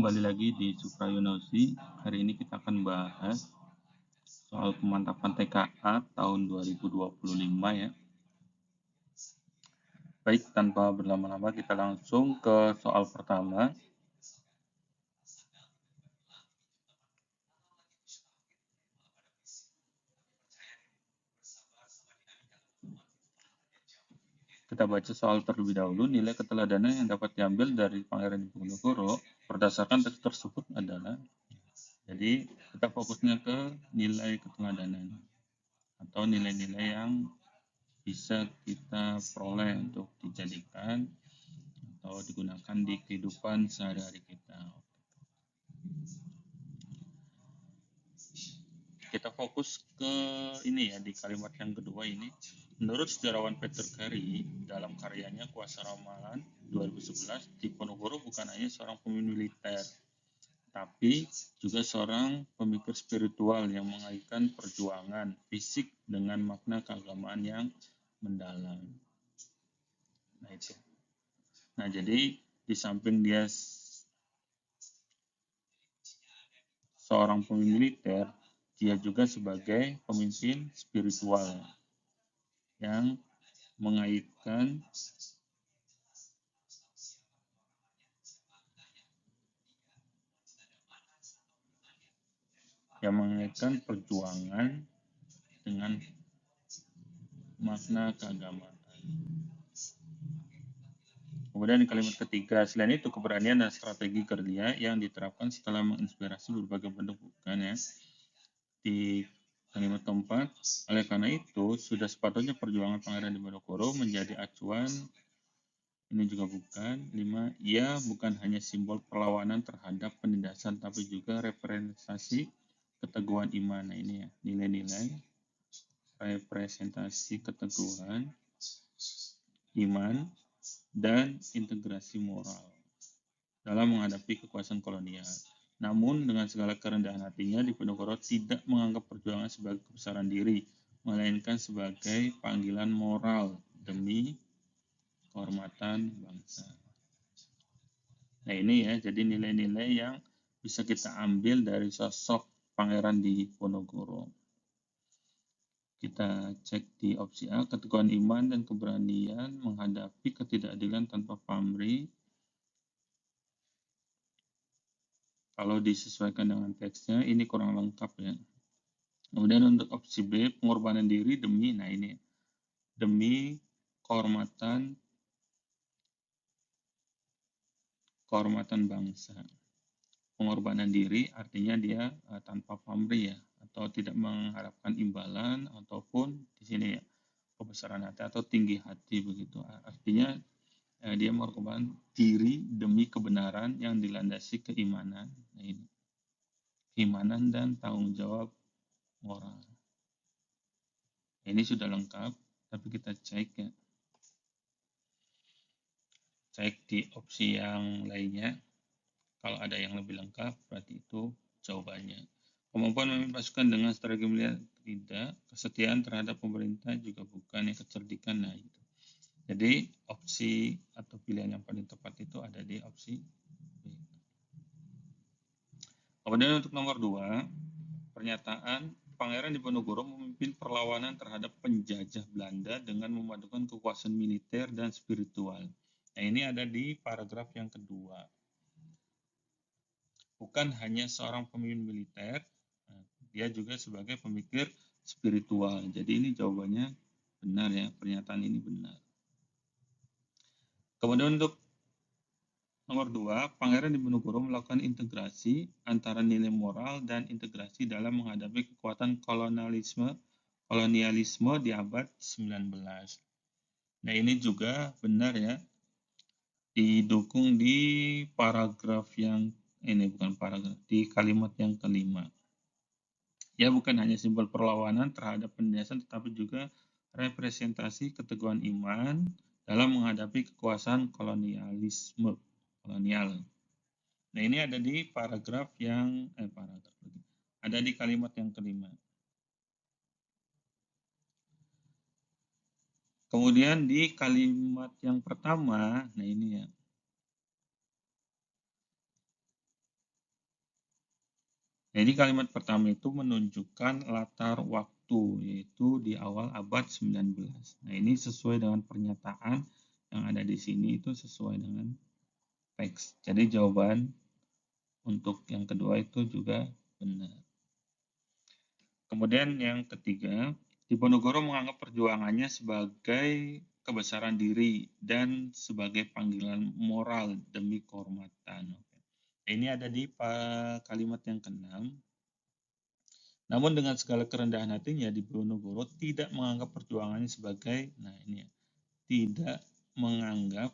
kembali lagi di Suprayunosi. Hari ini kita akan bahas soal pemantapan TKA tahun 2025 ya. Baik, tanpa berlama-lama kita langsung ke soal pertama. Kita baca soal terlebih dahulu. Nilai keteladanan yang dapat diambil dari Pangeran Diponegoro berdasarkan teks tersebut adalah, jadi kita fokusnya ke nilai keteladanan atau nilai-nilai yang bisa kita peroleh untuk dijadikan atau digunakan di kehidupan sehari-hari kita. Kita fokus ke ini ya, di kalimat yang kedua ini. Menurut sejarawan Peter Carey dalam karyanya Kuasa Ramalan 2011, Diponegoro bukan hanya seorang pemimpin militer, tapi juga seorang pemikir spiritual yang mengaitkan perjuangan fisik dengan makna keagamaan yang mendalam. Nah itu. Nah jadi di samping dia seorang pemimpin militer, dia juga sebagai pemimpin spiritual yang mengaitkan perjuangan dengan makna keagamaan. Kemudian di kalimat ketiga, selain itu keberanian dan strategi kerja yang diterapkan setelah menginspirasi berbagai bentuk bukan ya. Di kalimat keempat, oleh karena itu sudah sepatutnya perjuangan Pangeran Diponegoro menjadi acuan. Ini juga bukan. 5. Ia bukan hanya simbol perlawanan terhadap penindasan, tapi juga representasi keteguhan iman. Nah ini ya, nilai-nilai representasi keteguhan iman dan integrasi moral dalam menghadapi kekuasaan kolonial. Namun dengan segala kerendahan hatinya, Diponegoro tidak menganggap perjuangan sebagai kebesaran diri, melainkan sebagai panggilan moral demi kehormatan bangsa. Nah ini ya, jadi nilai-nilai yang bisa kita ambil dari sosok Pangeran Diponegoro. Kita cek di opsi A, keteguhan iman dan keberanian menghadapi ketidakadilan tanpa pamrih. Kalau disesuaikan dengan teksnya, ini kurang lengkap ya. Kemudian untuk opsi B, pengorbanan diri demi, nah ini, demi kehormatan bangsa. Pengorbanan diri artinya dia tanpa pamrih ya, atau tidak mengharapkan imbalan, ataupun di sini ya, kebesaran hati atau tinggi hati begitu. Artinya dia mengorbankan diri demi kebenaran yang dilandasi keimanan. Nah ini, keimanan dan tanggung jawab moral. Ini sudah lengkap, tapi kita cek ya. Cek di opsi yang lainnya. Kalau ada yang lebih lengkap, berarti itu jawabannya. Kemampuan memimpin pasukan dengan strategi militer tidak, kesetiaan terhadap pemerintah juga bukan, yang kecerdikan. Nah itu. Jadi opsi atau pilihan yang paling tepat itu ada di opsi B. Kemudian untuk nomor 2, pernyataan Pangeran Diponegoro memimpin perlawanan terhadap penjajah Belanda dengan memadukan kekuasaan militer dan spiritual. Nah ini ada di paragraf yang kedua. Bukan hanya seorang pemimpin militer, dia juga sebagai pemikir spiritual. Jadi ini jawabannya benar ya, pernyataan ini benar. Kemudian untuk nomor 2, Pangeran Diponegoro melakukan integrasi antara nilai moral dan integrasi dalam menghadapi kekuatan kolonialisme di abad 19. Nah ini juga benar ya, didukung di paragraf yang ini, bukan paragraf, di kalimat yang kelima. Ya bukan hanya simbol perlawanan terhadap penindasan, tetapi juga representasi keteguhan iman dalam menghadapi kekuasaan kolonial. Nah ini ada di paragraf yang ada di kalimat yang kelima. Kemudian di kalimat yang pertama, nah ini ya, Jadi kalimat pertama itu menunjukkan latar waktu, yaitu di awal abad 19. Nah, ini sesuai dengan pernyataan yang ada di sini, itu sesuai dengan teks. Jadi jawaban untuk yang kedua itu juga benar. Kemudian yang ketiga, Diponegoro menganggap perjuangannya sebagai kebesaran diri dan sebagai panggilan moral demi kehormatan. Ini ada di kalimat yang keenam. Namun dengan segala kerendahan hatinya, Diponegoro tidak menganggap perjuangannya sebagai, nah ini ya, tidak menganggap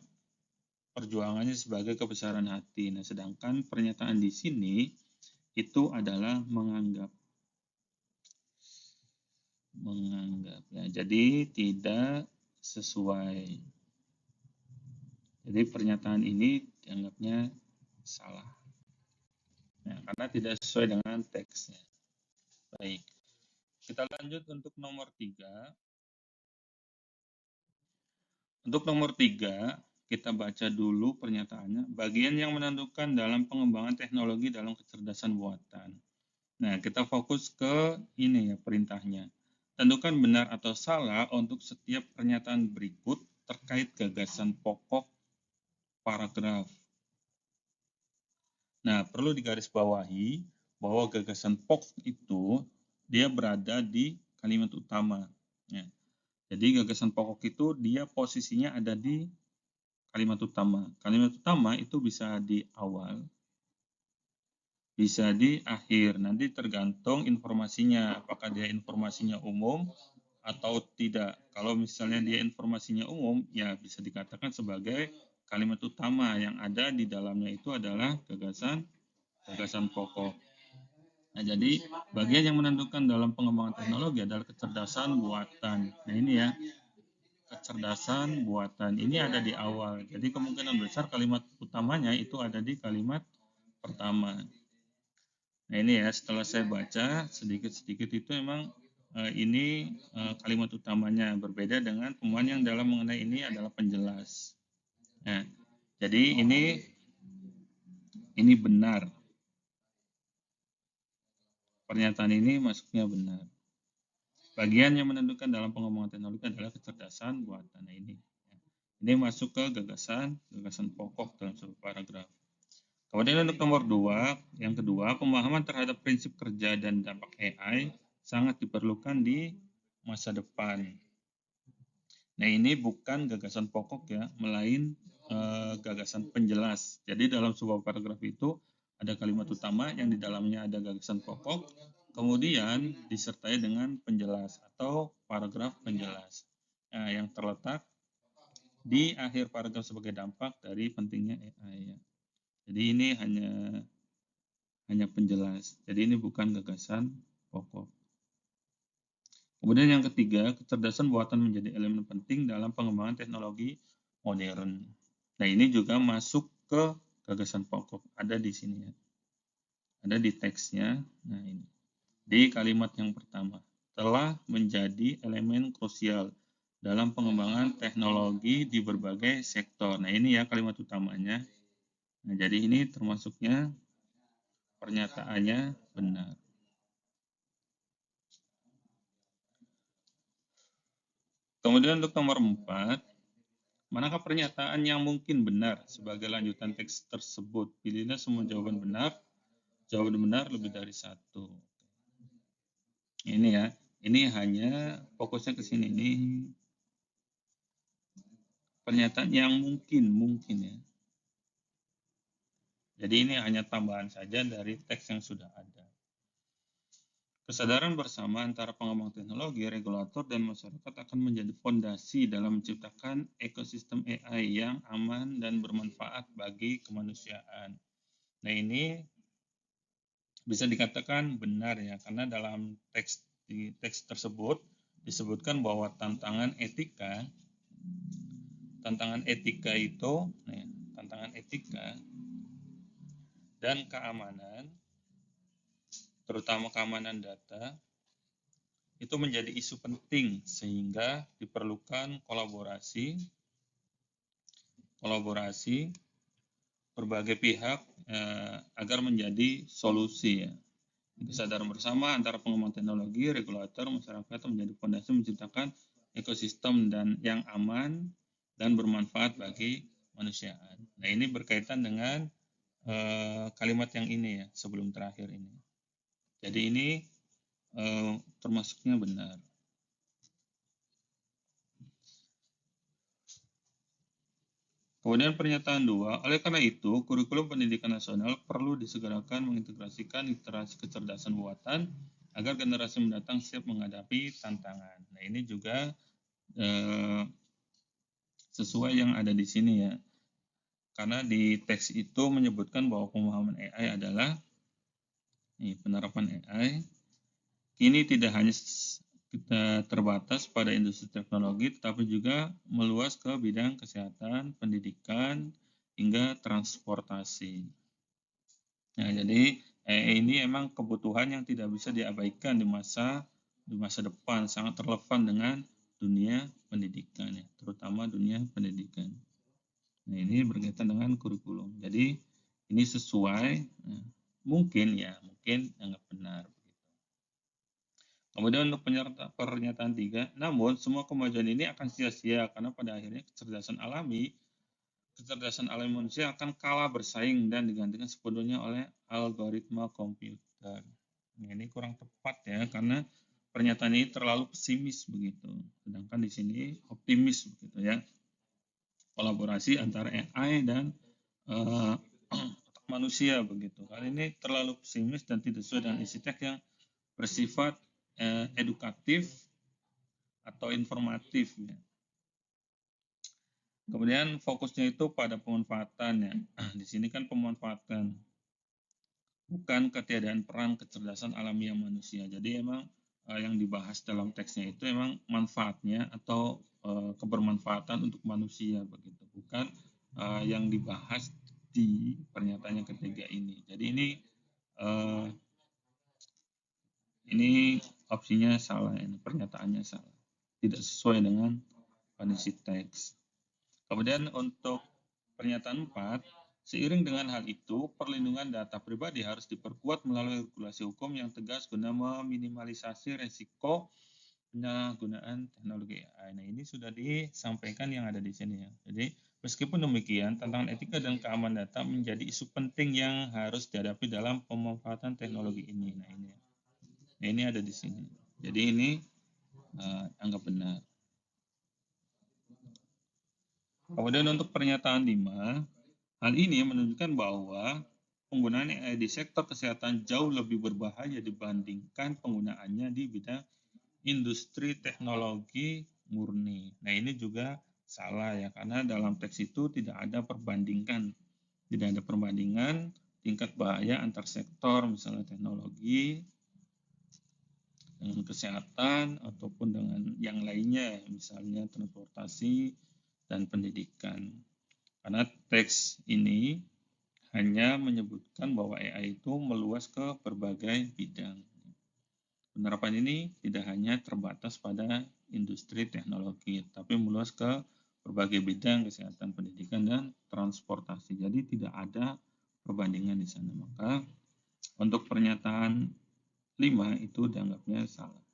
perjuangannya sebagai kebesaran hati. Nah, sedangkan pernyataan di sini itu adalah menganggap ya. Jadi tidak sesuai. Jadi pernyataan ini dianggapnya salah. Nah, karena tidak sesuai dengan teksnya. Baik. Kita lanjut untuk nomor 3. Untuk nomor 3, kita baca dulu pernyataannya. Bagian yang menentukan dalam pengembangan teknologi dalam kecerdasan buatan. Nah, kita fokus ke ini ya perintahnya. Tentukan benar atau salah untuk setiap pernyataan berikut terkait gagasan pokok paragraf. Nah, perlu digarisbawahi bahwa gagasan pokok itu dia berada di kalimat utama. Ya. Jadi gagasan pokok itu dia posisinya ada di kalimat utama. Kalimat utama itu bisa di awal, bisa di akhir. Nanti tergantung informasinya, apakah dia informasinya umum atau tidak. Kalau misalnya dia informasinya umum, ya bisa dikatakan sebagai kalimat utama yang ada di dalamnya itu adalah gagasan pokok. Nah, jadi bagian yang menentukan dalam pengembangan teknologi adalah kecerdasan buatan. Nah, ini ya, kecerdasan buatan. Ini ada di awal. Jadi kemungkinan besar kalimat utamanya itu ada di kalimat pertama. Nah, ini ya, setelah saya baca sedikit-sedikit itu memang ini kalimat utamanya berbeda dengan pemahaman yang dalam mengenai ini adalah penjelas. Nah, jadi ini benar. Pernyataan ini masuknya benar. Bagian yang menentukan dalam pengembangan teknologi adalah kecerdasan buatan. Nah, ini. Ini masuk ke gagasan pokok dalam sebuah paragraf. Kemudian untuk nomor 2, yang kedua, pemahaman terhadap prinsip kerja dan dampak AI sangat diperlukan di masa depan. Nah, ini bukan gagasan pokok ya, melain gagasan penjelas. Jadi dalam sebuah paragraf itu ada kalimat utama yang di dalamnya ada gagasan pokok, kemudian disertai dengan penjelas atau paragraf penjelas. Nah, yang terletak di akhir paragraf sebagai dampak dari pentingnya AI. Ya. Jadi ini hanya penjelas. Jadi ini bukan gagasan pokok. Kemudian yang ketiga, kecerdasan buatan menjadi elemen penting dalam pengembangan teknologi modern. Nah, ini juga masuk ke gagasan pokok. Ada di sini ya. Ada di teksnya. Nah, ini. Di kalimat yang pertama. Telah menjadi elemen krusial dalam pengembangan teknologi di berbagai sektor. Nah, ini ya kalimat utamanya. Nah, jadi ini termasuknya pernyataannya benar. Kemudian untuk nomor 4, manakah pernyataan yang mungkin benar sebagai lanjutan teks tersebut? Pilihlah semua jawaban benar. Jawaban benar lebih dari satu. Ini ya, ini hanya fokusnya ke sini. Ini pernyataan yang mungkin ya. Jadi ini hanya tambahan saja dari teks yang sudah ada. Kesadaran bersama antara pengembang teknologi, regulator, dan masyarakat akan menjadi fondasi dalam menciptakan ekosistem AI yang aman dan bermanfaat bagi kemanusiaan. Nah, ini bisa dikatakan benar ya, karena dalam teks tersebut disebutkan bahwa tantangan etika itu, tantangan etika dan keamanan, terutama keamanan data, itu menjadi isu penting sehingga diperlukan kolaborasi berbagai pihak agar menjadi solusi ya. Kesadaran bersama antara pengembang teknologi, regulator, masyarakat menjadi fondasi menciptakan ekosistem dan yang aman dan bermanfaat bagi manusiaan. Nah, ini berkaitan dengan kalimat yang ini ya, sebelum terakhir ini. Jadi ini termasuknya benar. Kemudian pernyataan 2, oleh karena itu, kurikulum pendidikan nasional perlu disegerakan mengintegrasikan literasi kecerdasan buatan agar generasi mendatang siap menghadapi tantangan. Nah, ini juga sesuai yang ada di sini ya. Karena di teks itu menyebutkan bahwa pemahaman AI adalah penerapan AI kini tidak hanya kita terbatas pada industri teknologi, tetapi juga meluas ke bidang kesehatan, pendidikan, hingga transportasi. Nah, jadi ini emang kebutuhan yang tidak bisa diabaikan di masa depan, sangat relevan dengan dunia pendidikan ya, terutama dunia pendidikan. Nah, ini berkaitan dengan kurikulum. Jadi ini sesuai, mungkin anggap benar. Kemudian untuk pernyataan 3, namun semua kemajuan ini akan sia-sia karena pada akhirnya kecerdasan alami manusia akan kalah bersaing dan digantikan sepenuhnya oleh algoritma komputer. Nah, ini kurang tepat ya, karena pernyataan ini terlalu pesimis begitu. Sedangkan di sini optimis begitu ya. Kolaborasi antara AI dan manusia begitu. Kali ini terlalu pesimis dan tidak sesuai dengan isi teks yang bersifat edukatif atau informatif ya. Kemudian fokusnya itu pada pemanfaatan ya. Di sini kan pemanfaatan, bukan ketiadaan peran kecerdasan alamiah manusia. Jadi emang yang dibahas dalam teksnya itu emang manfaatnya atau kebermanfaatan untuk manusia begitu, bukan yang dibahas di pernyataan yang ketiga ini. Jadi ini opsinya salah, ini pernyataannya salah, tidak sesuai dengan kondisi teks. Kemudian untuk pernyataan 4, seiring dengan hal itu, perlindungan data pribadi harus diperkuat melalui regulasi hukum yang tegas guna meminimalisasi resiko penyalahgunaan teknologi AI. Nah, ini sudah disampaikan yang ada di sini ya. Jadi, meskipun demikian, tantangan etika dan keamanan data menjadi isu penting yang harus dihadapi dalam pemanfaatan teknologi ini. Nah, ini ada di sini. Jadi ini anggap benar. Kemudian untuk pernyataan 5, hal ini menunjukkan bahwa penggunaan AI di sektor kesehatan jauh lebih berbahaya dibandingkan penggunaannya di bidang industri teknologi murni. Nah, ini juga salah ya, karena dalam teks itu tidak ada perbandingan tingkat bahaya antar sektor, misalnya teknologi dengan kesehatan ataupun dengan yang lainnya, misalnya transportasi dan pendidikan. Karena teks ini hanya menyebutkan bahwa AI itu meluas ke berbagai bidang. Penerapan ini tidak hanya terbatas pada industri teknologi, tapi meluas ke berbagai bidang kesehatan, pendidikan, dan transportasi. Jadi tidak ada perbandingan di sana. Maka untuk pernyataan 5 itu dianggapnya salah.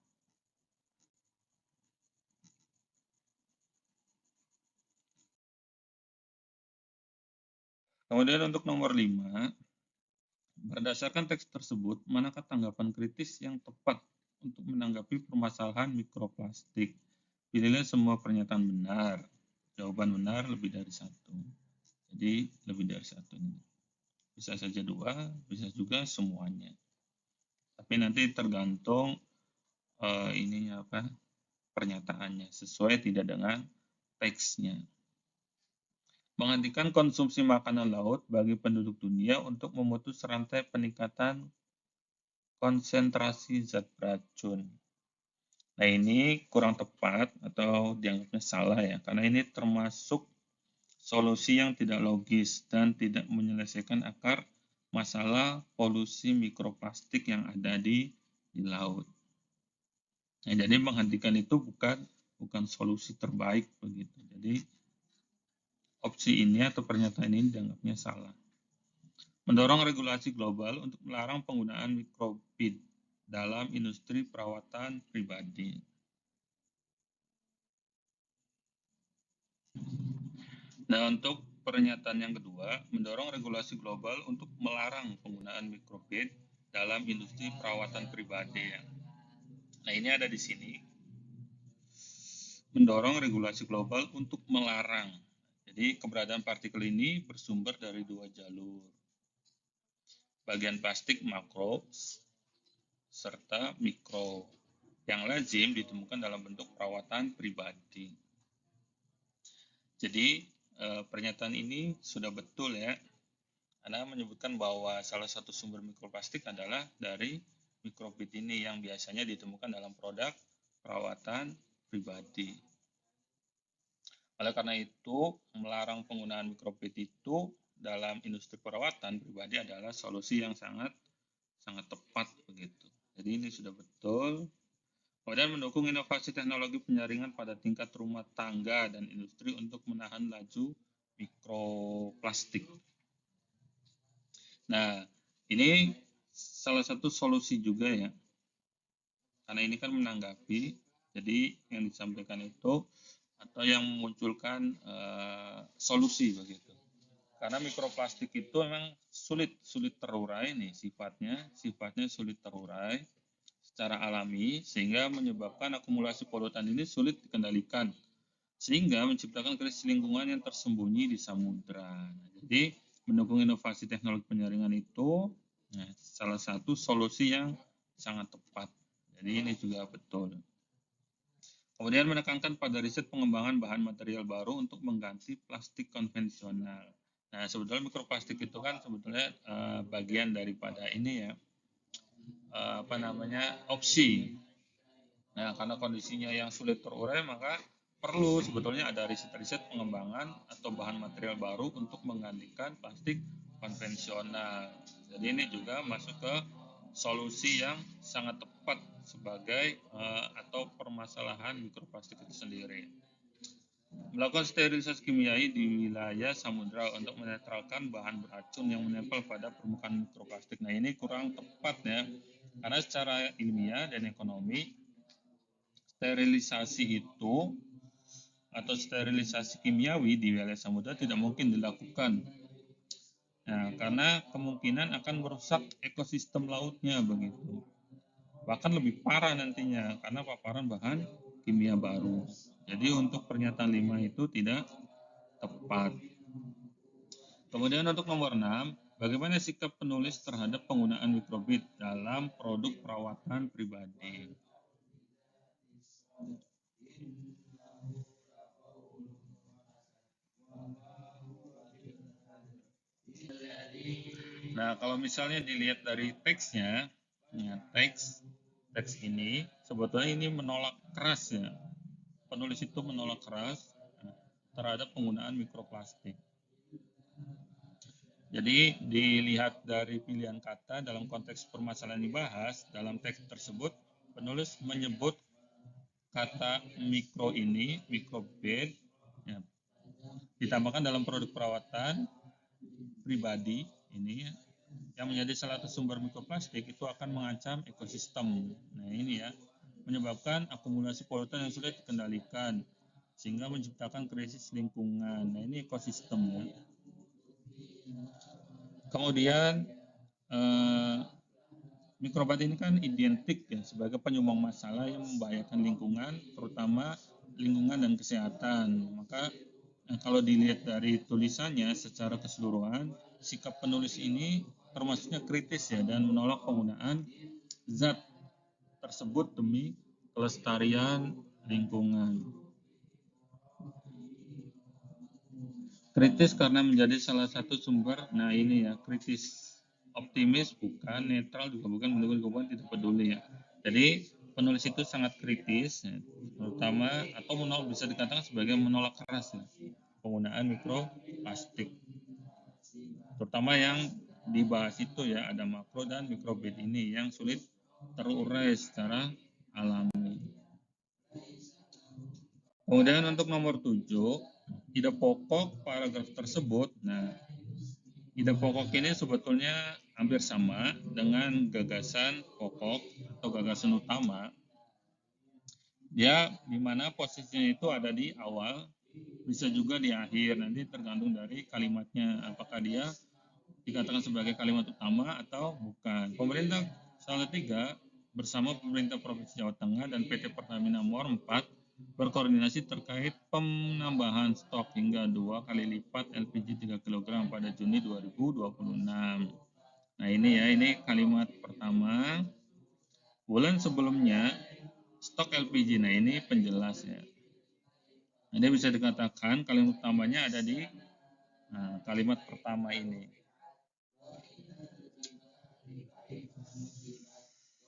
Kemudian untuk nomor 5, berdasarkan teks tersebut, manakah tanggapan kritis yang tepat untuk menanggapi permasalahan mikroplastik? Pilihlah semua pernyataan benar. Jawaban benar lebih dari satu. Jadi lebih dari satu ini. Bisa saja 2, bisa juga semuanya. Tapi nanti tergantung ininya apa? Pernyataannya sesuai tidak dengan teksnya. Menghentikan konsumsi makanan laut bagi penduduk dunia untuk memutus rantai peningkatan konsentrasi zat beracun. Nah, ini kurang tepat atau dianggapnya salah ya, karena ini termasuk solusi yang tidak logis dan tidak menyelesaikan akar masalah polusi mikroplastik yang ada di laut. Nah, jadi menghentikan itu bukan solusi terbaik begitu. Jadi opsi ini atau pernyataan ini dianggapnya salah. Mendorong regulasi global untuk melarang penggunaan mikrobit dalam industri perawatan pribadi. Nah, untuk pernyataan yang kedua, mendorong regulasi global untuk melarang penggunaan mikrobit dalam industri perawatan pribadi. Nah, ini ada di sini. Mendorong regulasi global untuk melarang. Jadi, keberadaan partikel ini bersumber dari dua jalur. Bagian plastik makro serta mikro yang lazim ditemukan dalam bentuk perawatan pribadi. Jadi, pernyataan ini sudah betul ya. Anda menyebutkan bahwa salah satu sumber mikroplastik adalah dari mikrobit ini yang biasanya ditemukan dalam produk perawatan pribadi. Oleh karena itu, melarang penggunaan mikrobit itu dalam industri perawatan pribadi adalah solusi yang sangat tepat begitu. Jadi ini sudah betul. Kemudian mendukung inovasi teknologi penyaringan pada tingkat rumah tangga dan industri untuk menahan laju mikroplastik. Nah, ini salah satu solusi juga ya. Karena ini kan menanggapi, jadi yang disampaikan itu atau yang memunculkan solusi begitu. Karena mikroplastik itu memang sulit terurai nih sifatnya sulit terurai secara alami sehingga menyebabkan akumulasi polutan ini sulit dikendalikan sehingga menciptakan krisis lingkungan yang tersembunyi di samudra. Jadi mendukung inovasi teknologi penyaringan itu salah satu solusi yang sangat tepat. Jadi ini juga betul. Kemudian menekankan pada riset pengembangan bahan material baru untuk mengganti plastik konvensional. Nah, sebetulnya mikroplastik itu kan sebetulnya bagian daripada ini ya, opsi. Nah, karena kondisinya yang sulit terurai, maka perlu sebetulnya ada riset-riset pengembangan atau bahan material baru untuk menggantikan plastik konvensional. Jadi ini juga masuk ke solusi yang sangat tepat sebagai atau permasalahan mikroplastik itu sendiri. Melakukan sterilisasi kimiawi di wilayah samudra untuk menetralkan bahan beracun yang menempel pada permukaan mikroplastik. Nah, ini kurang tepat ya, karena secara ilmiah dan ekonomi sterilisasi itu atau sterilisasi kimiawi di wilayah samudra tidak mungkin dilakukan. Nah, karena kemungkinan akan merusak ekosistem lautnya begitu. Bahkan lebih parah nantinya karena paparan bahan kimia baru. Jadi untuk pernyataan 5 itu tidak tepat. Kemudian untuk nomor 6, bagaimana sikap penulis terhadap penggunaan mikrobit dalam produk perawatan pribadi? Nah, kalau misalnya dilihat dari teksnya, ya, teks ini sebetulnya ini menolak keras ya. Penulis itu menolak keras terhadap penggunaan mikroplastik. Jadi dilihat dari pilihan kata dalam konteks permasalahan yang dibahas, dalam teks tersebut penulis menyebut kata mikro ini, mikrobit, ya, ditambahkan dalam produk perawatan pribadi ini ya, yang menjadi salah satu sumber mikroplastik itu akan mengancam ekosistem. Nah ini ya, menyebabkan akumulasi polutan yang sulit dikendalikan sehingga menciptakan krisis lingkungan. Nah ini ekosistem ya. Kemudian mikrobat ini kan identik ya sebagai penyumbang masalah yang membahayakan lingkungan, terutama lingkungan dan kesehatan. Maka kalau dilihat dari tulisannya secara keseluruhan, sikap penulis ini termasuknya kritis ya dan menolak penggunaan zat tersebut demi kelestarian lingkungan. Kritis karena menjadi salah satu sumber, nah ini ya, kritis. Optimis bukan, netral juga bukan, mendukung tidak peduli ya. Jadi penulis itu sangat kritis, ya, terutama atau menolak, bisa dikatakan sebagai menolak keras ya, penggunaan mikroplastik. Terutama yang dibahas itu ya, ada makro dan mikrobit ini yang sulit terurai secara alami. Kemudian untuk nomor 7, ide pokok paragraf tersebut, nah Ide pokok ini sebetulnya hampir sama dengan gagasan pokok atau gagasan utama. Dia di mana posisinya itu ada di awal, bisa juga di akhir. Nanti tergantung dari kalimatnya, apakah dia dikatakan sebagai kalimat utama atau bukan. Pemerintah Salatiga bersama pemerintah Provinsi Jawa Tengah dan PT Pertamina Mor 4 berkoordinasi terkait penambahan stok hingga 2 kali lipat LPG 3 kg pada Juni 2026. Nah ini ya, ini kalimat pertama. Bulan sebelumnya stok LPG, nah ini penjelas ya. Ini bisa dikatakan kalimat utamanya ada di kalimat pertama ini.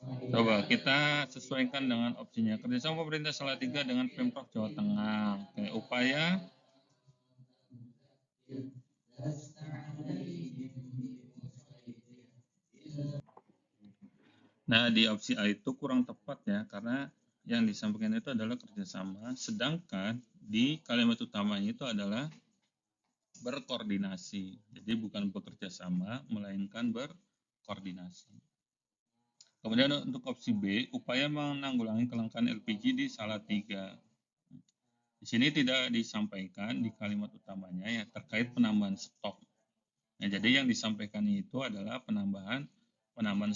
Coba kita sesuaikan dengan opsinya. Kerjasama pemerintah Salatiga dengan Pemprov Jawa Tengah. Oke, upaya Nah, di opsi A itu kurang tepat ya, karena yang disampaikan itu adalah kerjasama, sedangkan di kalimat utamanya itu adalah berkoordinasi. Jadi bukan bekerja sama, melainkan berkoordinasi. Kemudian untuk opsi B, upaya menanggulangi kelangkaan LPG di Salatiga. Di sini tidak disampaikan di kalimat utamanya ya terkait penambahan stok. Nah, jadi yang disampaikan itu adalah penambahan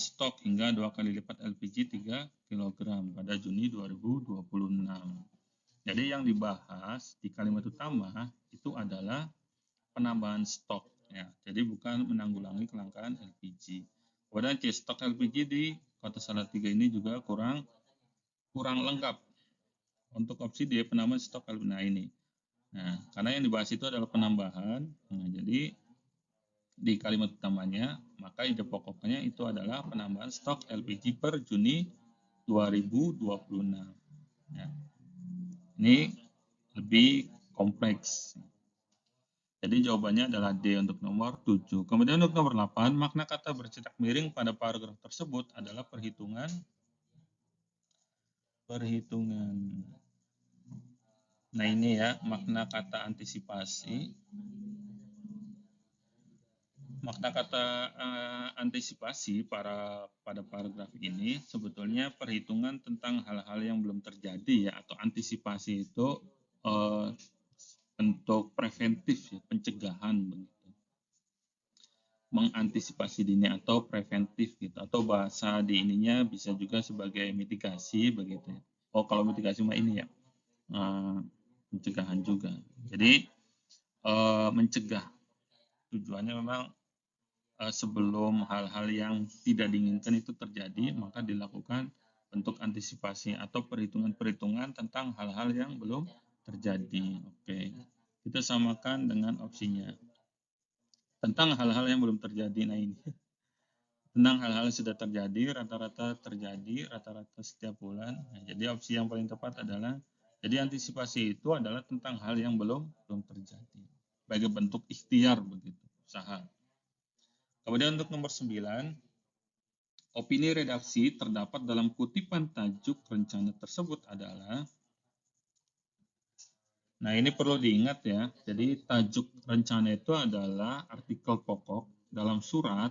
stok hingga 2 kali lipat LPG 3 kg pada Juni 2026. Jadi yang dibahas di kalimat utama itu adalah penambahan stok ya. Jadi bukan menanggulangi kelangkaan LPG. Kemudian stok LPG di Kota Salatiga ini juga kurang lengkap. Untuk opsi D penambahan stok LPG. Nah ini. Nah, karena yang dibahas itu adalah penambahan. Nah, jadi di kalimat utamanya, maka ide pokoknya itu adalah penambahan stok LPG per Juni 2026. Ya. Ini lebih kompleks. Jadi jawabannya adalah D untuk nomor 7. Kemudian untuk nomor 8, makna kata bercetak miring pada paragraf tersebut adalah perhitungan. Nah ini ya, makna kata antisipasi. Makna kata antisipasi pada paragraf ini sebetulnya perhitungan tentang hal-hal yang belum terjadi ya, atau antisipasi itu bentuk preventif ya, pencegahan begitu. Mengantisipasi dini atau preventif gitu, atau bahasa di ininya bisa juga sebagai mitigasi begitu ya. Oh kalau mitigasi mah ini ya pencegahan juga. Jadi mencegah, tujuannya memang sebelum hal-hal yang tidak diinginkan itu terjadi, maka dilakukan bentuk antisipasi atau perhitungan-perhitungan tentang hal-hal yang belum terjadi. Oke, kita samakan dengan opsinya. Tentang hal-hal yang belum terjadi, nah ini. Tentang hal-hal yang sudah terjadi, rata-rata terjadi, rata-rata setiap bulan. Nah, jadi opsi yang paling tepat adalah, jadi antisipasi itu adalah tentang hal yang belum terjadi. Sebagai bentuk ikhtiar begitu, usaha. Kemudian untuk nomor 9, opini redaksi terdapat dalam kutipan tajuk rencana tersebut adalah, nah ini perlu diingat ya, jadi tajuk rencana itu adalah artikel pokok dalam surat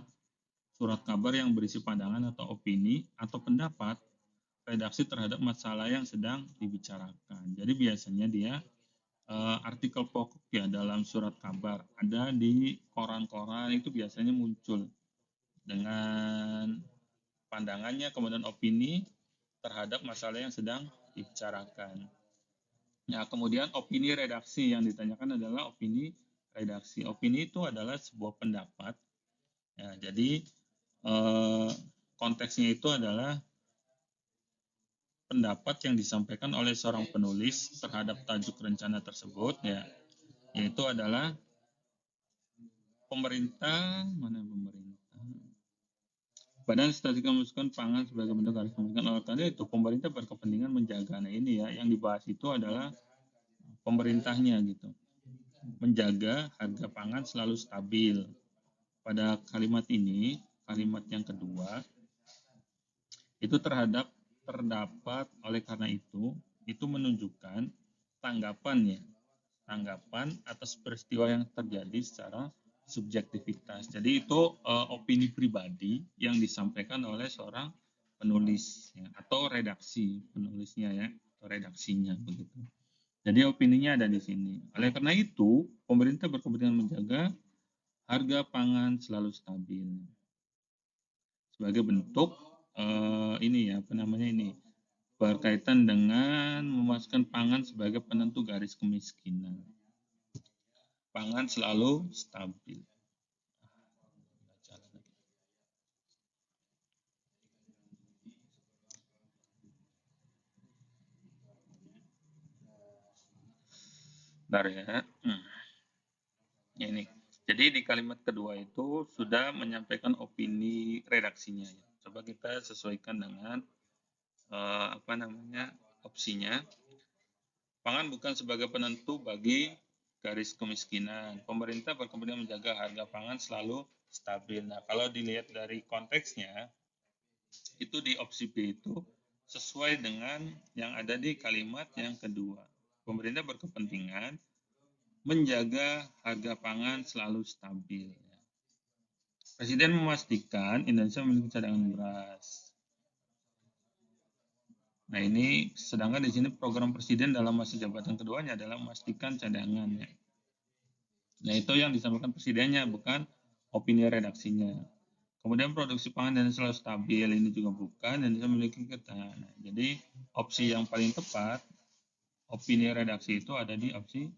kabar yang berisi pandangan atau opini atau pendapat redaksi terhadap masalah yang sedang dibicarakan. Jadi biasanya dia artikel pokok ya dalam surat kabar, ada di koran-koran itu biasanya muncul dengan pandangannya, kemudian opini terhadap masalah yang sedang dibicarakan. Nah, kemudian opini redaksi yang ditanyakan adalah opini redaksi. Opini itu adalah sebuah pendapat. Ya, jadi konteksnya itu adalah pendapat yang disampaikan oleh seorang penulis terhadap tajuk rencana tersebut, ya, yaitu adalah pemerintah, Badan Statistika Memasukkan Pangan sebagai bentuk garis pemasukan oleh karena itu pemerintah berkepentingan menjaga. Nah ini ya yang dibahas itu adalah pemerintahnya gitu, menjaga harga pangan selalu stabil. Pada kalimat ini, kalimat yang kedua itu terdapat oleh karena itu menunjukkan tanggapan atas peristiwa yang terjadi secara subjektivitas. Jadi itu opini pribadi yang disampaikan oleh seorang penulis ya, atau redaksi penulisnya ya, atau redaksinya begitu. Jadi opininya ada di sini. Oleh karena itu, pemerintah berkepentingan menjaga harga pangan selalu stabil sebagai bentuk ini ya, apa namanya ini, berkaitan dengan memasukkan pangan sebagai penentu garis kemiskinan. Pangan selalu stabil. Bentar ya. Ini. Jadi di kalimat kedua itu sudah menyampaikan opini redaksinya. Ya. Coba kita sesuaikan dengan apa namanya opsinya. Pangan bukan sebagai penentu bagi garis kemiskinan. Pemerintah berkepentingan menjaga harga pangan selalu stabil. Nah, kalau dilihat dari konteksnya, itu di opsi B itu sesuai dengan yang ada di kalimat yang kedua. Pemerintah berkepentingan menjaga harga pangan selalu stabil. Presiden memastikan Indonesia memiliki cadangan beras. Nah ini, sedangkan di sini program presiden dalam masa jabatan keduanya adalah memastikan cadangannya. Nah itu yang disampaikan presidennya, bukan opini redaksinya. Kemudian produksi pangan dan selalu stabil, ini juga bukan, dan memiliki ketahanan. Jadi opsi yang paling tepat, opini redaksi itu ada di opsi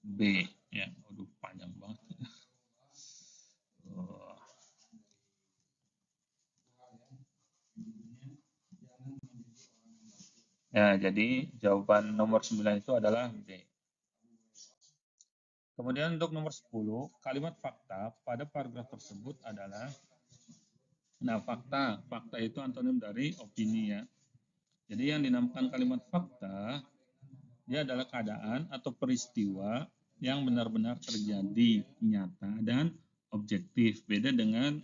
B. Ya, aduh panjang banget. Ya, jadi jawaban nomor 9 itu adalah B. Kemudian untuk nomor 10, kalimat fakta pada paragraf tersebut adalah, nah fakta itu antonim dari opini ya. Jadi yang dinamakan kalimat fakta, dia adalah keadaan atau peristiwa yang benar-benar terjadi, nyata, dan objektif. Beda dengan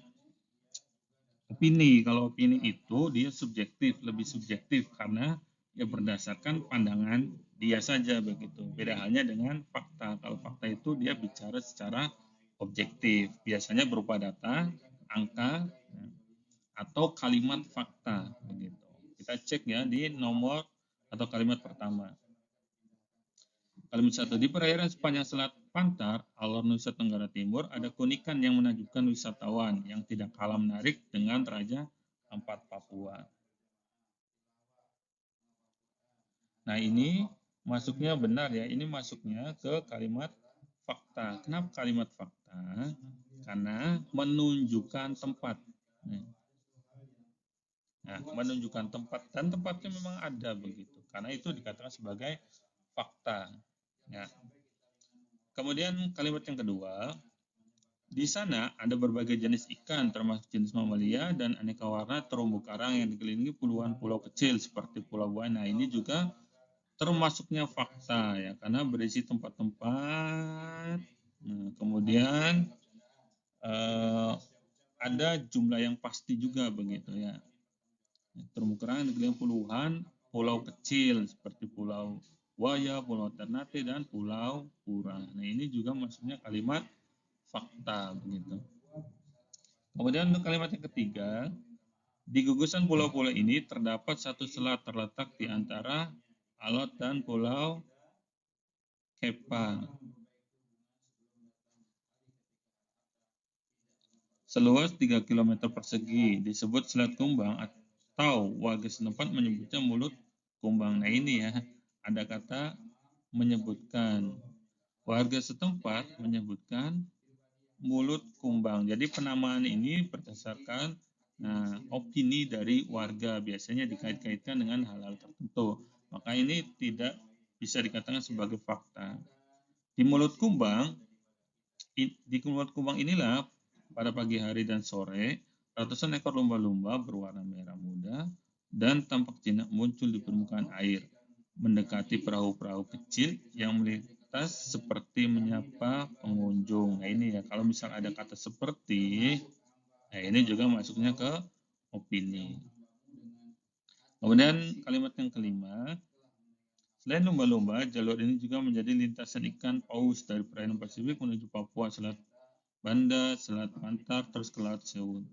opini. Kalau opini itu dia subjektif, lebih subjektif karena ya berdasarkan pandangan dia saja begitu. Beda halnya dengan fakta. Kalau fakta itu dia bicara secara objektif, biasanya berupa data, angka, atau kalimat fakta begitu. Kita cek ya di nomor atau kalimat pertama. Kalimat 1, di perairan sepanjang Selat Pantar, Alor Nusa Tenggara Timur, ada keunikan yang menakjubkan wisatawan yang tidak kalah menarik dengan Raja Ampat Papua. Nah ini masuknya benar ya, ini masuknya ke kalimat fakta. Kenapa kalimat fakta? Karena menunjukkan tempat. Nah, menunjukkan tempat, dan tempatnya memang ada begitu. Karena itu dikatakan sebagai fakta. Ya. Kemudian kalimat yang kedua, di sana ada berbagai jenis ikan, termasuk jenis mamalia dan aneka warna terumbu karang yang dikelilingi puluhan pulau kecil seperti Pulau Buana. Nah, ini juga termasuknya fakta ya, karena berisi tempat-tempat. Nah, kemudian ada jumlah yang pasti juga begitu ya. Terumbu karang dikelilingi puluhan pulau kecil seperti Pulau Buaya, Pulau Ternate, dan Pulau Pura. Nah, ini juga maksudnya kalimat fakta begitu. Kemudian untuk kalimat yang ketiga, di gugusan pulau-pulau ini terdapat satu selat terletak di antara Alot dan Pulau Kepa. Seluas 3 km persegi disebut Selat Kumbang atau warga setempat menyebutnya Mulut Kumbang. Nah ini ya, ada kata menyebutkan. Warga setempat menyebutkan Mulut Kumbang. Jadi penamaan ini berdasarkan opini dari warga, biasanya dikait-kaitkan dengan hal-hal tertentu. Maka ini tidak bisa dikatakan sebagai fakta. Di Mulut Kumbang inilah pada pagi hari dan sore, ratusan ekor lumba-lumba berwarna merah muda dan tampak jinak muncul di permukaan air, mendekati perahu-perahu kecil yang melintas seperti menyapa pengunjung. Nah ini ya, kalau misal ada kata seperti, nah ini juga masuknya ke opini. Kemudian kalimat yang kelima, selain lumba-lumba, jalur ini juga menjadi lintasan ikan paus dari perairan Pasifik menuju Papua Selat Banda, Selat Pantar, terus ke Laut Sewu.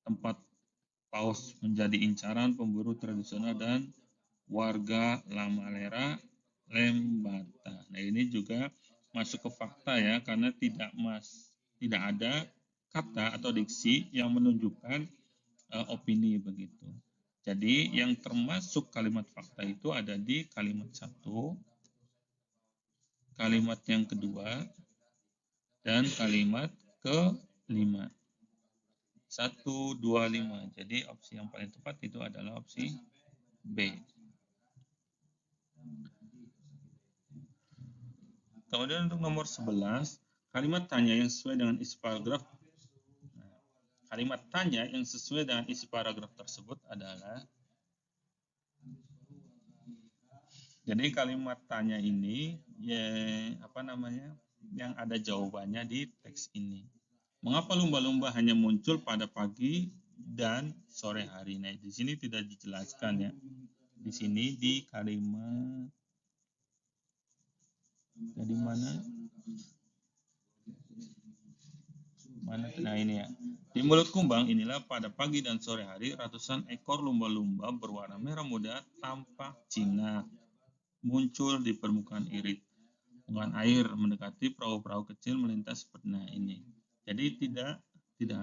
Tempat paus menjadi incaran pemburu tradisional dan warga Lamalera, Lembata. Nah, ini juga masuk ke fakta ya, karena tidak ada kata atau diksi yang menunjukkan opini begitu. Jadi yang termasuk kalimat fakta itu ada di kalimat 1, kalimat yang kedua, dan kalimat ke-5. 1, 2, 5. Jadi opsi yang paling tepat itu adalah opsi B. Kemudian untuk nomor 11, kalimat tanya yang sesuai dengan isi paragraf. Kalimat tanya yang sesuai dengan isi paragraf tersebut adalah, jadi kalimat tanya ini yang ada jawabannya di teks ini. Mengapa lumba-lumba hanya muncul pada pagi dan sore hari? Nah, di sini tidak dijelaskan ya. Di sini di kalimat dari mana? Nah, ini ya. Di mulut kumbang inilah pada pagi dan sore hari ratusan ekor lumba-lumba berwarna merah muda tampak jinak muncul di permukaan irit. Dengan air mendekati perahu-perahu kecil melintas seperti ini. Jadi tidak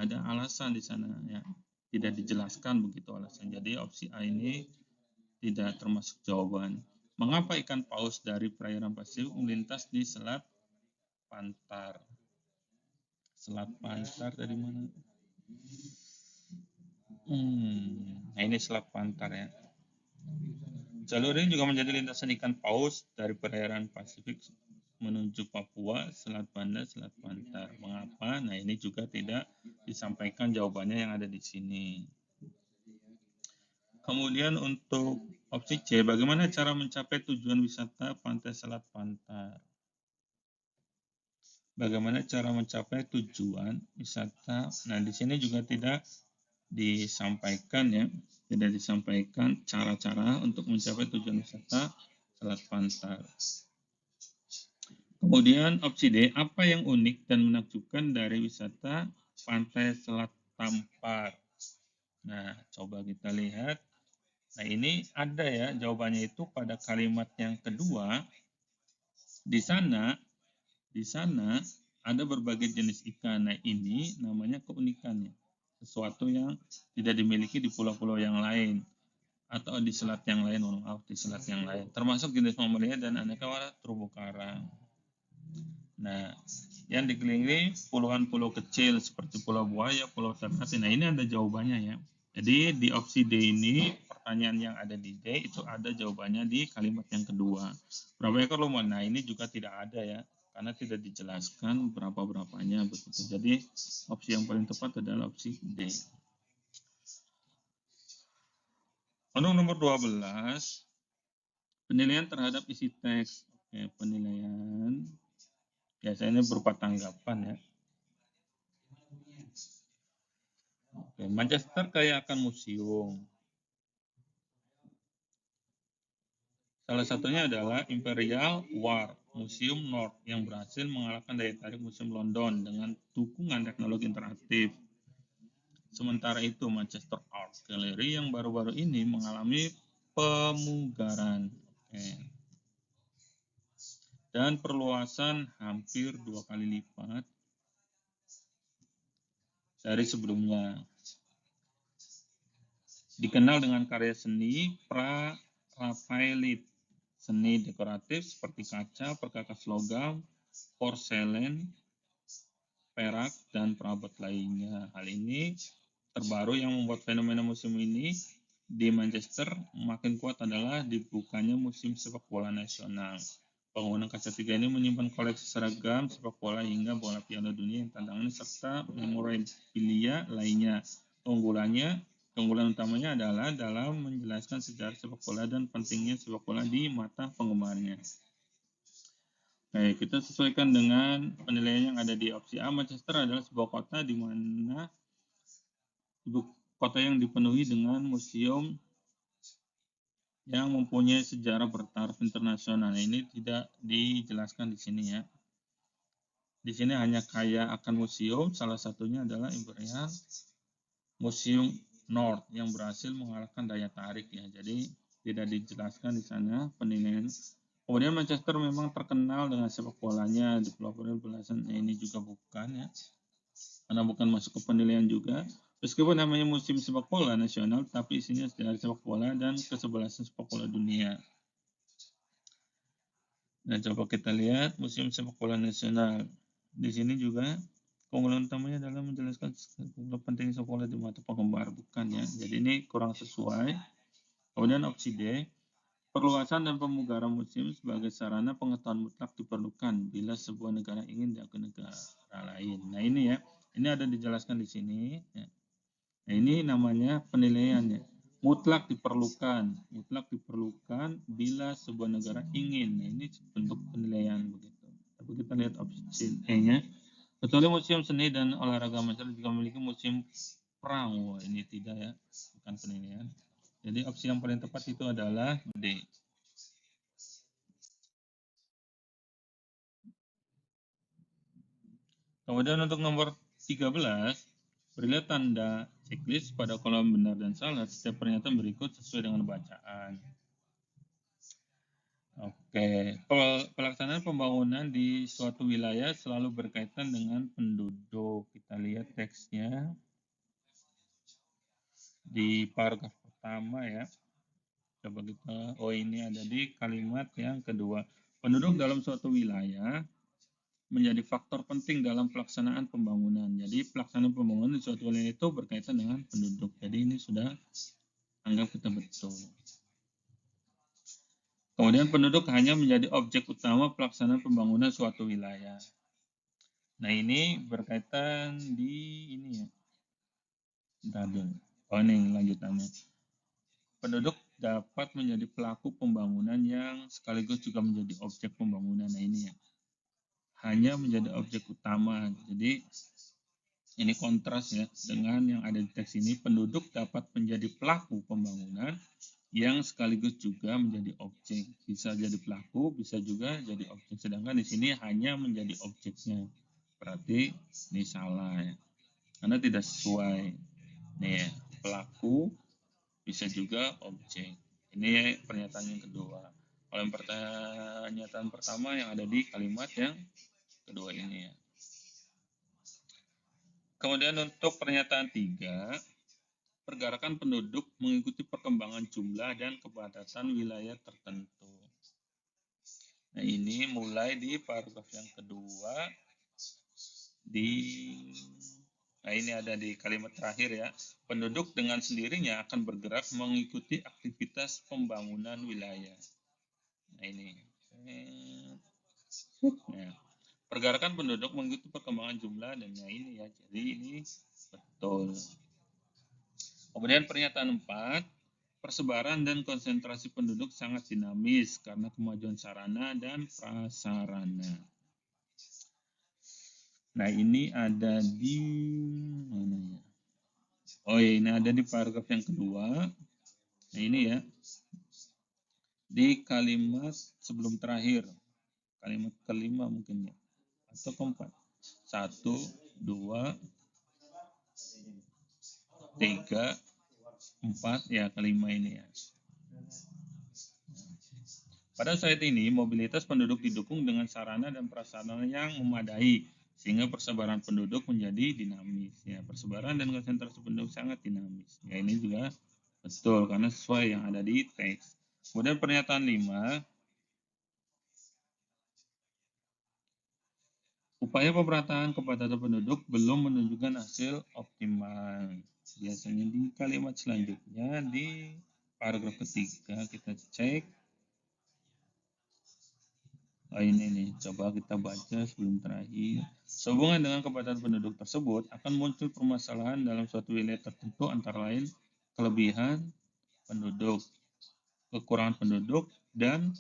ada alasan di sana ya. Tidak dijelaskan begitu alasan. Jadi opsi A ini tidak termasuk jawaban. Mengapa ikan paus dari perairan Pasifik melintas di Selat Pantar? Selat Pantar dari mana? Nah, ini Selat Pantar ya. Jalur ini juga menjadi lintasan ikan paus dari perairan Pasifik menuju Papua, Selat Banda, Selat Pantar. Mengapa? Nah, ini juga tidak disampaikan jawabannya yang ada di sini. Kemudian untuk opsi C, bagaimana cara mencapai tujuan wisata Pantai Selat Pantar? Bagaimana cara mencapai tujuan wisata? Nah, di sini juga tidak disampaikan ya, tidak disampaikan cara-cara untuk mencapai tujuan wisata Selat Pantar. Kemudian opsi D, apa yang unik dan menakjubkan dari wisata Pantai Selat Tampar? Nah, coba kita lihat. Nah, ini ada ya jawabannya itu pada kalimat yang kedua. Di sana ada berbagai jenis ikan. Nah, ini namanya keunikannya. Sesuatu yang tidak dimiliki di pulau-pulau yang lain atau di selat yang lain, di selat yang lain. Termasuk jenis mamalia dan aneka warna terumbu karang. Nah, yang dikelilingi puluhan pulau kecil seperti Pulau Buaya, Pulau Ternate. Nah, ini ada jawabannya ya. Jadi di opsi D ini pertanyaan yang ada di D itu ada jawabannya di kalimat yang kedua. Berapa ekor lumba? Nah, ini juga tidak ada ya, karena tidak dijelaskan berapa-berapanya begitu. Jadi opsi yang paling tepat adalah opsi D. Untuk nomor 12, penilaian terhadap isi teks. Oke, penilaian biasanya berupa tanggapan ya. Oke, Manchester kaya akan museum. Salah satunya adalah Imperial War Museum North yang berhasil mengalahkan daya tarik Museum London dengan dukungan teknologi interaktif. Sementara itu, Manchester Art Gallery yang baru-baru ini mengalami pemugaran dan perluasan hampir 2 kali lipat dari sebelumnya. Dikenal dengan karya seni pra-Raphaelite, seni dekoratif seperti kaca, perkakas logam, porselen, perak, dan perabot lainnya. Hal ini terbaru yang membuat fenomena museum ini di Manchester makin kuat adalah dibukanya Museum Sepak Bola Nasional. Bangunan kaca tiga ini menyimpan koleksi seragam sepak bola hingga bola Piala Dunia yang tantangannya serta memorabilia lainnya. Keunggulan utamanya adalah dalam menjelaskan sejarah sepak bola dan pentingnya sepak bola di mata penggemarnya. Baik, kita sesuaikan dengan penilaian yang ada di opsi A. Manchester adalah sebuah kota di mana ibu kota yang dipenuhi dengan museum yang mempunyai sejarah bertaraf internasional. Ini tidak dijelaskan di sini ya. Di sini hanya kaya akan museum, salah satunya adalah Imperial Museum North yang berhasil mengalahkan daya tarik ya. Jadi tidak dijelaskan di sana penilaian. Kemudian Manchester memang terkenal dengan sepak bolanya, developer belasan ini juga bukan ya. Karena bukan masuk ke penilaian juga. Meskipun namanya musim sepak bola nasional, tapi isinya dari sepak bola dan kesebelasan sepak bola dunia. Nah, coba kita lihat musim sepak bola nasional. Di sini juga keunggulan utamanya adalah menjelaskan pentingnya sepak bola di mata penggemar, bukan ya. Jadi ini kurang sesuai. Kemudian opsi D, perluasan dan pemugaran musim sebagai sarana pengetahuan mutlak diperlukan bila sebuah negara ingin diakui negara lain. Nah ini ya, ini ada dijelaskan di sini. Ya. Nah ini namanya penilaiannya. Mutlak diperlukan bila sebuah negara ingin. Nah ini bentuk penilaian begitu. Tapi kita lihat opsi E-nya. Kecuali museum seni dan olahraga masyarakat juga memiliki museum perang. Wah, ini tidak ya, bukan penilaian. Jadi opsi yang paling tepat itu adalah D. Kemudian untuk nomor 13, berilah tanda checklist pada kolom benar dan salah setiap pernyataan berikut sesuai dengan bacaan. Oke, pelaksanaan pembangunan di suatu wilayah selalu berkaitan dengan penduduk. Kita lihat teksnya di paragraf pertama ya. Coba kita, ini ada di kalimat yang kedua. Penduduk dalam suatu wilayah menjadi faktor penting dalam pelaksanaan pembangunan. Jadi pelaksanaan pembangunan di suatu wilayah itu berkaitan dengan penduduk. Jadi ini sudah anggap kita betul. Kemudian penduduk hanya menjadi objek utama pelaksanaan pembangunan suatu wilayah. Nah ini berkaitan di ini ya. Bentar dulu. Ini lanjutannya. Penduduk dapat menjadi pelaku pembangunan yang sekaligus juga menjadi objek pembangunan. Nah ini ya. Hanya menjadi objek utama. Jadi ini kontras ya dengan yang ada di teks ini. Penduduk dapat menjadi pelaku pembangunan yang sekaligus juga menjadi objek. Bisa jadi pelaku, bisa juga jadi objek. Sedangkan di sini hanya menjadi objeknya. Berarti ini salah ya. Karena tidak sesuai. Nih ya, pelaku bisa juga objek. Ini pernyataan yang kedua. Kalau yang pernyataan pertama yang ada di kalimat yang kedua ini ya. Kemudian untuk pernyataan 3, pergerakan penduduk mengikuti perkembangan jumlah dan kepadatan wilayah tertentu. Nah ini mulai di paragraf yang kedua, nah ini ada di kalimat terakhir ya, penduduk dengan sendirinya akan bergerak mengikuti aktivitas pembangunan wilayah. Nah ini, nah, pergerakan penduduk mengikuti perkembangan jumlah dan ini ya, jadi ini betul. Kemudian pernyataan 4, persebaran dan konsentrasi penduduk sangat dinamis karena kemajuan sarana dan prasarana. Nah ini ada di mana ya? Ini ada di paragraf yang kedua. Nah ini ya, di kalimat sebelum terakhir, kalimat kelima mungkin ya, atau keempat. 1, 2, 3, 4, ya kelima ini ya. Pada saat ini, mobilitas penduduk didukung dengan sarana dan prasarana yang memadai, sehingga persebaran penduduk menjadi dinamis. Ya, persebaran dan konsentrasi penduduk sangat dinamis. Ya, ini juga betul, karena sesuai yang ada di teks. Kemudian pernyataan 5, upaya pemerataan kepadatan penduduk belum menunjukkan hasil optimal. Biasanya di kalimat selanjutnya, di paragraf ketiga, kita cek. Ini nih, coba kita baca sebelum terakhir. Sehubungan dengan kepadatan penduduk tersebut, akan muncul permasalahan dalam suatu wilayah tertentu antara lain kelebihan penduduk, kekurangan penduduk, dan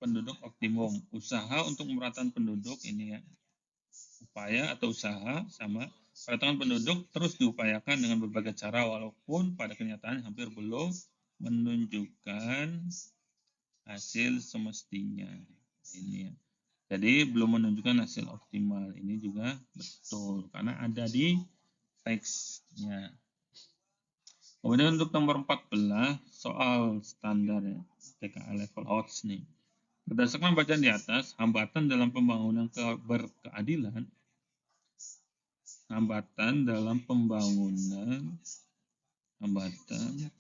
penduduk optimum. Usaha untuk pemerataan penduduk ini ya, upaya atau usaha sama pemerataan penduduk terus diupayakan dengan berbagai cara walaupun pada kenyataan hampir belum menunjukkan hasil semestinya. Ini ya. Jadi belum menunjukkan hasil optimal. Ini juga betul karena ada di teksnya. Kemudian untuk nomor 14 soal standar ya, TKA level odds nih. Berdasarkan bacaan di atas, hambatan dalam pembangunan berkeadilan, hambatan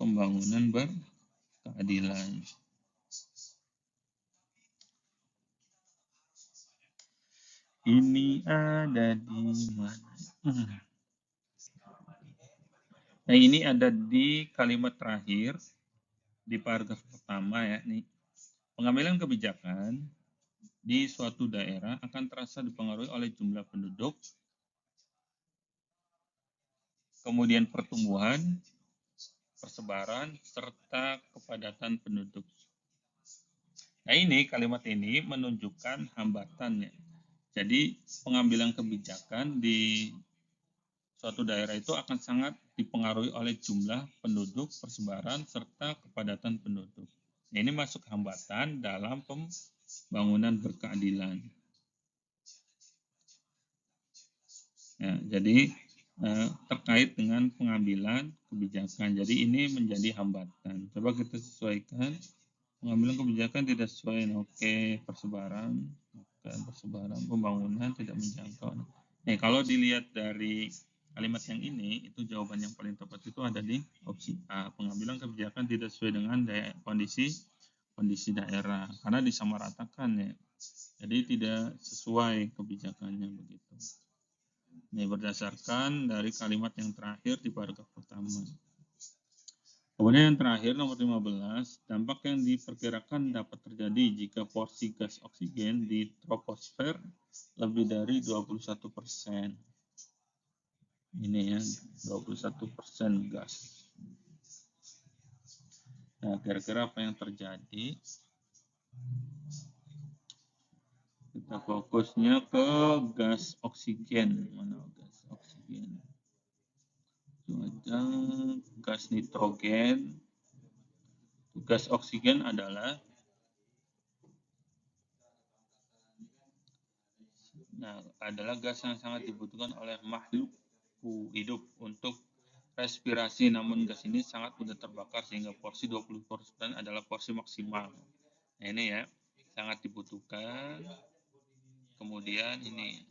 pembangunan berkeadilan. Ini ada di mana? Nah, ini ada di kalimat terakhir di paragraf pertama ya. Nih, pengambilan kebijakan di suatu daerah akan terasa dipengaruhi oleh jumlah penduduk, kemudian pertumbuhan, persebaran, serta kepadatan penduduk. Nah, ini kalimat ini menunjukkan hambatannya. Jadi, pengambilan kebijakan di suatu daerah itu akan sangat dipengaruhi oleh jumlah penduduk, persebaran, serta kepadatan penduduk. Nah, ini masuk hambatan dalam pembangunan berkeadilan. Ya, jadi terkait dengan pengambilan kebijakan. Jadi ini menjadi hambatan. Coba kita sesuaikan. Pengambilan kebijakan tidak sesuai. Oke, persebaran, pembangunan tidak menjangkau. Nah, kalau dilihat dari kalimat yang ini, itu jawaban yang paling tepat itu ada di opsi A. Pengambilan kebijakan tidak sesuai dengan kondisi daerah karena disamaratakan ya. Jadi tidak sesuai kebijakannya begitu. Ini berdasarkan dari kalimat yang terakhir di paragraf pertama. Kemudian yang terakhir nomor 15, dampak yang diperkirakan dapat terjadi jika porsi gas oksigen di troposfer lebih dari 21%. Ini ya, 21% gas. Nah, kira-kira apa yang terjadi? Kita fokusnya ke gas oksigen. Mana gas oksigen? Ada gas nitrogen. Gas oksigen adalah gas yang sangat dibutuhkan oleh makhluk hidup untuk respirasi, namun gas ini sangat mudah terbakar sehingga porsi 20% adalah porsi maksimal. Nah, ini ya, sangat dibutuhkan. Kemudian ini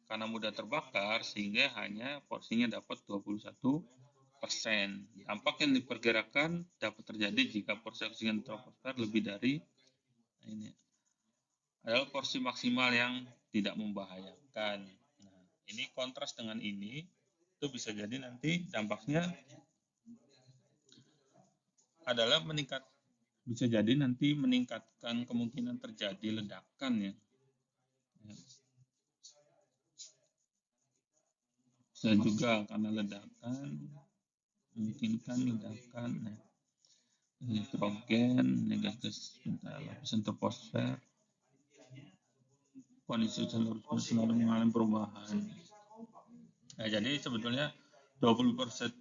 karena mudah terbakar sehingga hanya porsinya dapat 21%. Dampak yang diperkirakan dapat terjadi jika porsi oksigen troposfer lebih dari ini adalah porsi maksimal yang tidak membahayakan. Nah, ini kontras dengan ini itu bisa jadi nanti dampaknya adalah bisa jadi nanti meningkatkan kemungkinan terjadi ledakan ya. Bisa juga karena ledakan memungkinkan ledakan. Nah, nitrogen, gas lapisan troposfer, kondisi seluruh mengalami perubahan. Nah, jadi sebetulnya 21%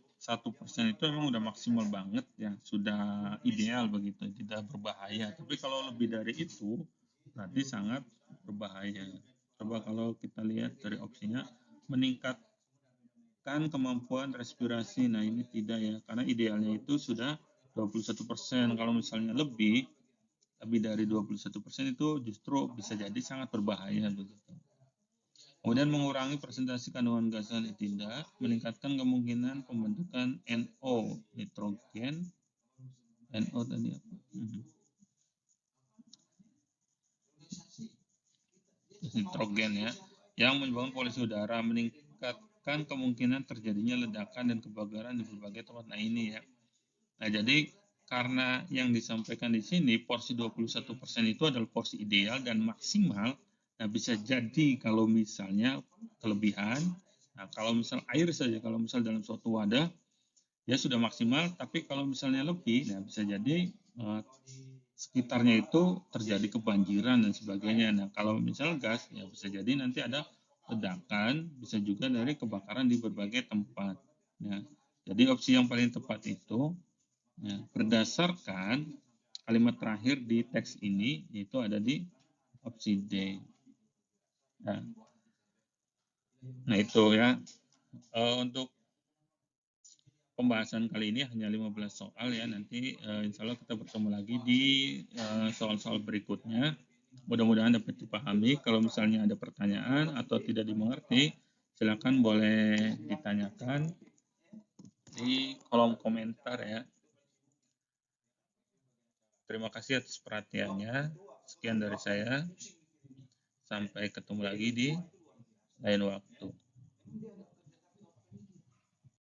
itu memang udah maksimal banget ya, sudah ideal begitu, tidak berbahaya. Tapi kalau lebih dari itu, berarti sangat berbahaya. Coba kalau kita lihat dari opsinya, meningkatkan kemampuan respirasi. Nah, ini tidak ya, karena idealnya itu sudah 21%. Kalau misalnya lebih dari 21% itu justru bisa jadi sangat berbahaya begitu. Kemudian mengurangi presentasi kandungan gas tidak, meningkatkan kemungkinan pembentukan NO, nitrogen, NO tadi apa? Nitrogen ya, yang menyebabkan polusi udara, meningkatkan kemungkinan terjadinya ledakan dan kebakaran di berbagai tempat. Nah, ini ya. Nah, jadi karena yang disampaikan di sini porsi 21% itu adalah porsi ideal dan maksimal. Nah, bisa jadi kalau misalnya kelebihan, nah kalau misal air saja, kalau misal dalam suatu wadah ya sudah maksimal, tapi kalau misalnya lebih, nah bisa jadi sekitarnya itu terjadi kebanjiran dan sebagainya. Nah, kalau misal gas, ya bisa jadi nanti ada ledakan, bisa juga dari kebakaran di berbagai tempat. Nah, jadi opsi yang paling tepat itu ya, berdasarkan kalimat terakhir di teks ini, yaitu ada di opsi D. Nah itu ya, untuk pembahasan kali ini hanya 15 soal ya. Nanti insya Allah kita bertemu lagi di soal-soal berikutnya. Mudah-mudahan dapat dipahami. Kalau misalnya ada pertanyaan atau tidak dimengerti, silakan boleh ditanyakan di kolom komentar ya. Terima kasih atas perhatiannya. Sekian dari saya. Sampai ketemu lagi di lain waktu.